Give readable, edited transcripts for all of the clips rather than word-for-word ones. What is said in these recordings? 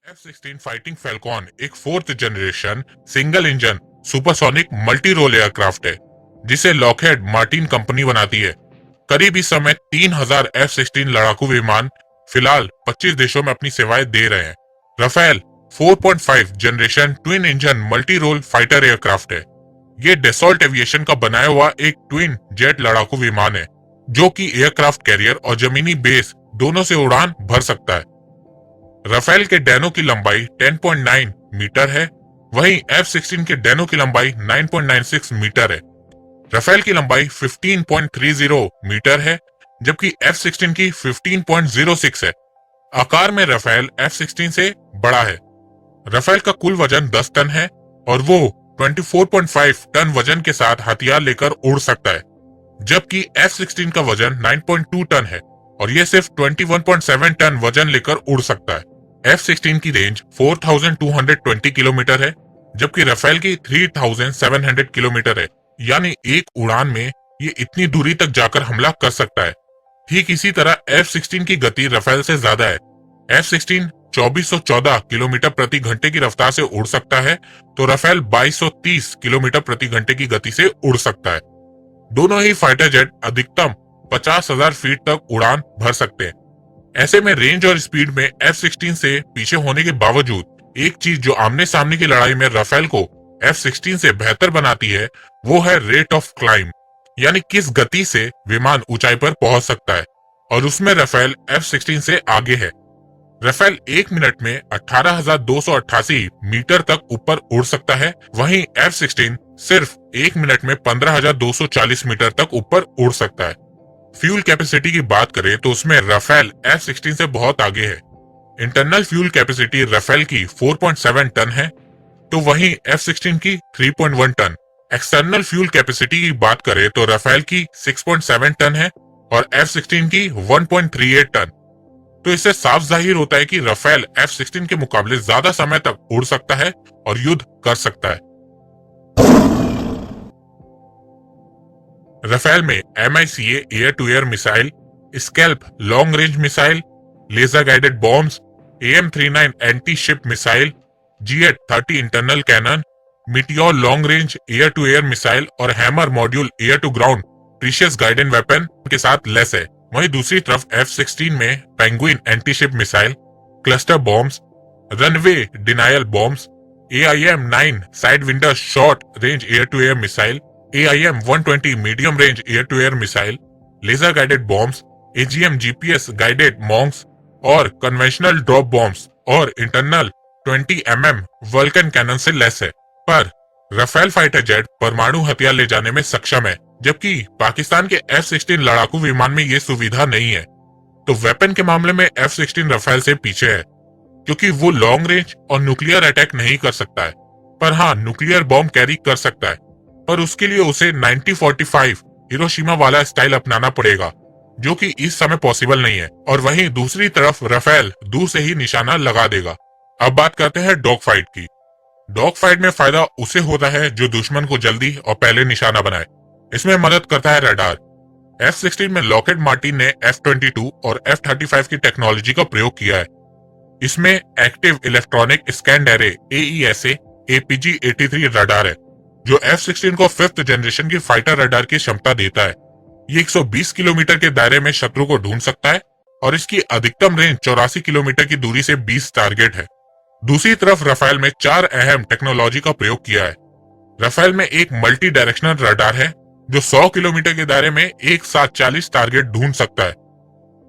F-16 fighting falcon एक fourth generation single engine supersonic multi role aircraft है जिसे Lockheed Martin company बनाती है। करीब इस समय 3000 F-16 लड़ाकू विमान फिलहाल 25 देशों में अपनी सेवाएं दे रहे हैं। Rafale 4.5 generation twin engine multi role fighter aircraft है। ये डेसॉल्ट एविएशन का बनाया हुआ एक ट्विन जेट लड़ाकू विमान है जो कि एयरक्राफ्ट कैरियर और जमीनी बेस दोनों से उड़ान भर सकता है। राफेल के डैनो की लंबाई 10.9 मीटर है, वहीं F-16 के डैनो की लंबाई 9.96 मीटर है। राफेल की लंबाई 15.30 मीटर है, जबकि F-16 की 15.06 है। आकार में राफेल F-16 से बड़ा है। राफेल का कुल वजन 10 टन है और वो 24.5 टन वजन के साथ हथियार लेकर उड़ सकता है, जबकि F-16 का वजन 9.2 टन है और ये सिर्फ 21.7 टन वजन लेकर उड़ सकता है। F-16 की रेंज 4220 किलोमीटर है, जबकि राफेल की 3700 किलोमीटर है। यानी एक उड़ान में ये इतनी दूरी तक जाकर हमला कर सकता है। ठीक इसी तरह F-16 की गति राफेल से ज्यादा है। F-16 2414 किलोमीटर प्रति घंटे की रफ्तार से उड़ सकता है, तो राफेल 2230 किलोमीटर प्रति घंटे की गति से उड़ सकता है। दोनों ही फाइटर जेट अधिकतम 50,000 फीट तक उड़ान भर सकते हैं। ऐसे में रेंज और स्पीड में F-16 से पीछे होने के बावजूद एक चीज जो आमने सामने की लड़ाई में राफेल को F-16 से बेहतर बनाती है वो है रेट ऑफ क्लाइंब, यानी किस गति से विमान ऊंचाई पर पहुंच सकता है, और उसमें राफेल F-16 से आगे है। राफेल 1 मिनट में 18,288 मीटर तक ऊपर उड़ सकता है, वहीं F-16 सिर्फ 1 मिनट में 15,240 मीटर तक ऊपर उड़ सकता है। फ्यूल कैपेसिटी की बात करें तो उसमें राफेल F-16 से बहुत आगे है। इंटरनल फ्यूल कैपेसिटी राफेल की 4.7 टन है, तो वहीं F-16 की 3.1 टन। एक्सटर्नल फ्यूल कैपेसिटी की बात करें तो राफेल की 6.7 टन है और F-16 की 1.38 टन। तो इससे साफ जाहिर होता है कि राफेल F-16 के मुकाबले ज्यादा समय तक उड़ सकता है और युद्ध कर सकता है। राफेल में MICA air to air missile, SCALP long range missile, laser guided bombs, AIM-39 anti ship missile, G-30 internal cannon, Meteor long range air to air missile और HAMMER module air to ground precision guided weapon के साथ लेस है। वहीं दूसरी तरफ F-16 में Penguin anti ship missile, cluster bombs, runway denial bombs, AIM-9 Sidewinder short range air to air missile, AIM-120 medium range air to air missile, laser guided bombs, AGM GPS guided मॉन्ग्स और conventional drop bombs और internal 20 mm Vulcan cannon से लेस है। पर Rafale fighter jet परमाणु हथियार ले जाने में सक्षम है, जबकि पाकिस्तान के F-16 लड़ाकू विमान में ये सुविधा नहीं है। तो वेपन के मामले में F-16 राफेल से पीछे है, क्योंकि वो लॉन्ग रेंज और न्यूक्लियर अटैक नहीं कर सकता है, पर हाँ न्यूक्लियर बॉम्ब कैरी कर सकता है, पर उसके लिए उसे 1945 हिरोशिमा वाला स्टाइल अपनाना पड़ेगा, जो कि इस समय पॉसिबल नहीं है। और वहीं दूसरी तरफ राफेल दूर से ही निशाना लगा देगा। अब बात करते हैं डॉग फाइट की। डॉग फाइट में फायदा उसे होता है जो दुश्मन को जल्दी और पहले निशाना बनाए। इसमें मदद करता है रडार। F-16 में लॉकहेड मार्टिन ने F-22 और F-35 की टेक्नोलॉजी का प्रयोग किया है। इसमें active electronic scan array AESA APG-83 radar है, जो F-16 को 5th जनरेशन की फाइटर रडार की क्षमता देता है। ये 120 किलोमीटर के दायरे में शत्रु को ढूंढ सकता है और इसकी अधिकतम रेंज 84 किलोमीटर की दूरी से 20 टारगेट है। दूसरी तरफ राफेल में 4 अहम टेक्नोलॉजी का प्रयोग किया है। राफेल में एक मल्टी डायरेक्शनल रडार है जो 100 किलोमीटर के दायरे में एक साथ 40 टारगेट ढूंढ सकता है।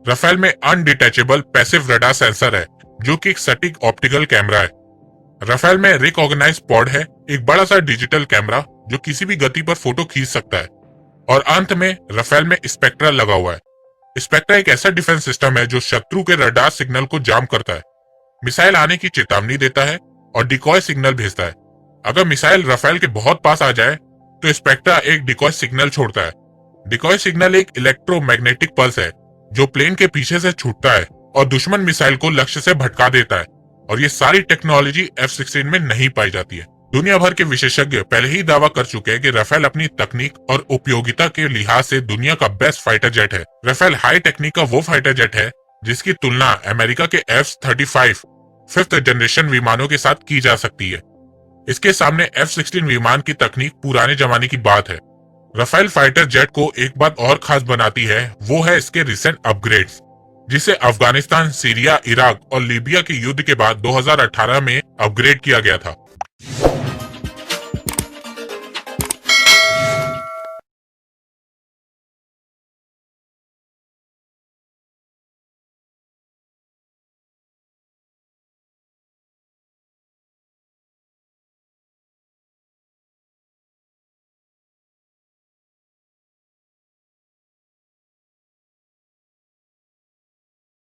राफेल में अनडिटैचेबल पैसिव रडार सेंसर है जो कि एक सटीक ऑप्टिकल कैमरा है। राफेल में रिकॉग्नाइज पॉड है, एक बड़ा सा डिजिटल कैमरा जो किसी भी गति पर फोटो खींच सकता है। और अंत में राफेल में स्पेक्ट्रा लगा हुआ है। स्पेक्ट्रा एक ऐसा डिफेंस सिस्टम है जो शत्रु के रडार सिग्नल को जाम करता है, मिसाइल आने की चेतावनी देता है और डिकॉय सिग्नल भेजता है। अगर मिसाइल राफेल के बहुत पास आ जाए तो स्पेक्ट्रा एक डिकॉय सिग्नल छोड़ता है। डिकॉय सिग्नल एक इलेक्ट्रोमैग्नेटिक पल्स है जो प्लेन के पीछे से छूटता है और दुश्मन मिसाइल को लक्ष्य से भटका देता है। और ये सारी टेक्नोलॉजी F-16 में नहीं पाई जाती है। दुनिया भर के विशेषज्ञ पहले ही दावा कर चुके हैं कि राफेल अपनी तकनीक और उपयोगिता के लिहाज से दुनिया का बेस्ट फाइटर जेट है। राफेल हाई टेक्निक का वो फाइटर जेट है जिसकी तुलना अमेरिका के F-35 5th जनरेशन विमानों के साथ की जा सकती है। इसके सामने F-16 विमान की तकनीक पुराने जमाने की बात है। राफेल फाइटर जेट को एक बात और खास बनाती है, वो है इसके रिसेंट अपग्रेड्स, जिसे अफगानिस्तान, सीरिया, इराक और लीबिया के युद्ध के बाद 2018 में अपग्रेड किया गया था।